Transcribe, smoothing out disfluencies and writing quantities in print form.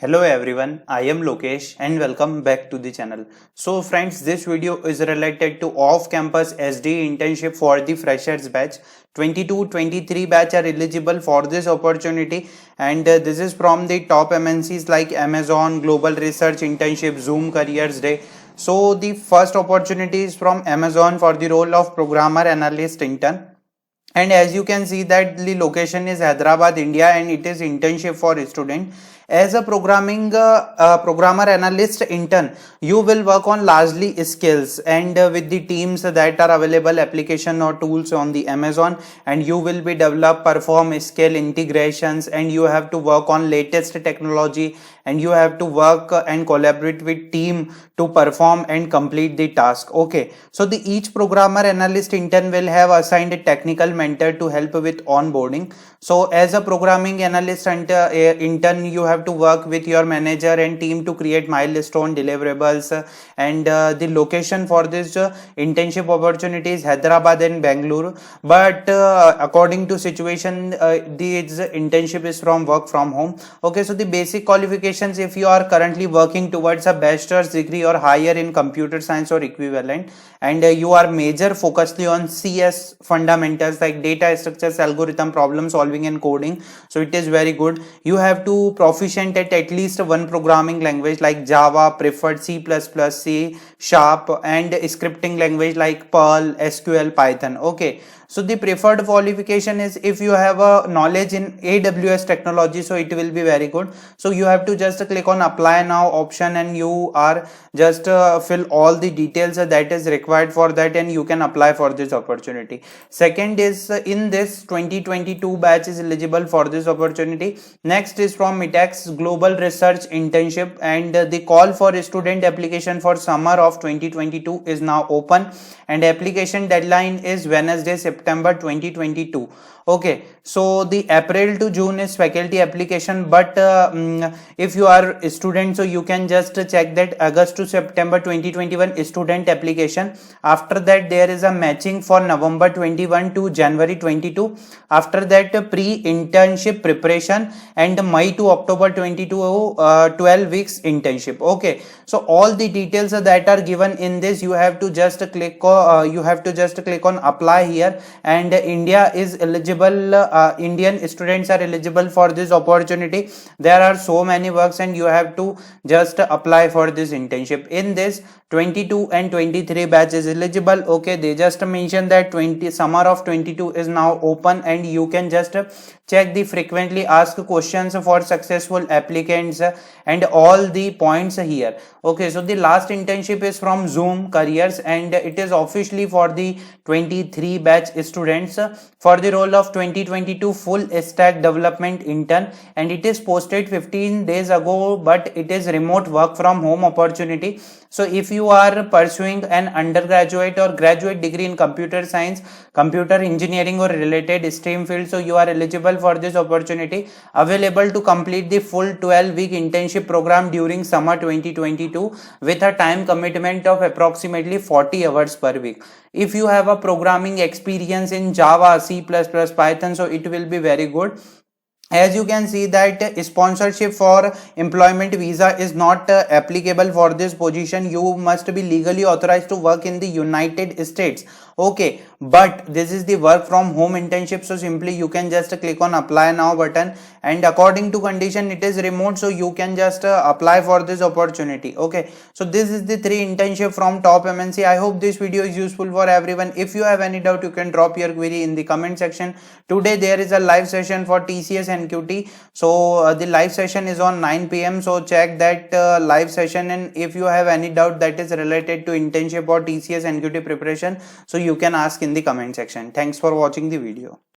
Hello everyone, I am Lokesh and welcome back to the channel. So friends, this video is related to off-campus SD internship for the freshers batch. 22-23 batch are eligible for this opportunity, and this is from the top MNCs like Amazon, Global Research Internship, Zoom Careers Day. So the first opportunity is from Amazon for the role of Programmer Analyst Intern. And as you can see that the location is Hyderabad, India, and it is internship for a student. As a programmer analyst intern, you will work on largely skills and with the teams that are available application or tools on the Amazon, and you will be develop perform skill integrations, and you have to work on latest technology, and you have to work and collaborate with team to perform and complete the task. Okay, so the each programmer analyst intern will have assigned a technical mentor to help with onboarding. So as a programming analyst intern, you have to work with your manager and team to create milestone deliverables, and the location for this internship opportunity is Hyderabad and Bangalore, but according to situation, this internship is from work from home. Okay, so the basic qualifications, if you are currently working towards a bachelor's degree or higher in computer science or equivalent, and you are major focusly on CS fundamentals like data structures, algorithm, problem solving and coding, so it is very good. You have to proficient at least one programming language like Java, preferred C++, C Sharp, and scripting language like Perl, SQL, Python. Okay, so the preferred qualification is if you have a knowledge in AWS technology, so it will be very good. So you have to just click on apply now option, and you are just fill all the details that is required for that, and you can apply for this opportunity. Second is in this 2022 batch is eligible for this opportunity. Next is from Mitax Global Research Internship, and the call for student application for summer of 2022 is now open, and application deadline is Wednesday, September 2022. Okay, so the April to June is faculty application, but if you are a student, so you can just check that August to September 2021 student application. After that there is a matching for November 21 to January 22. After that pre-internship preparation, and May to October 22 12 weeks internship. Okay, so all the details that are given in this, you have to just click on apply here, and India is eligible. Indian students are eligible for this opportunity. There are so many works, and you have to just apply for this internship. In this 22 and 23 batch is eligible. Okay, they just mentioned that summer of 22 is now open, and you can just check the frequently asked questions for successful applicants and all the points here. Okay, so the last internship is from Zoom Careers, and it is officially for the 23 batch students for the role of 2022 full stack development intern, and it is posted 15 days ago, but it is remote work from home opportunity. So if you are pursuing an undergraduate or graduate degree in computer science, computer engineering or related stream field, so you are eligible for this opportunity. Available to complete the full 12-week internship program during summer 2022 with a time commitment of approximately 40 hours per week. If you have a programming experience in Java, C++, Python, so it will be very good. As you can see that sponsorship for employment visa is not applicable for this position. You must be legally authorized to work in the United States. Okay, but this is the work from home internship, so simply you can just click on apply now button, and according to condition it is remote, so you can just apply for this opportunity. Okay, so this is the 3 internship from top MNC. I hope this video is useful for everyone. If you have any doubt, you can drop your query in the comment section. Today there is a live session for TCS and QT, so the live session is on 9 PM, so check that live session, and if you have any doubt that is related to internship or TCS and QT preparation, so you can ask in the comment section. Thanks for watching the video.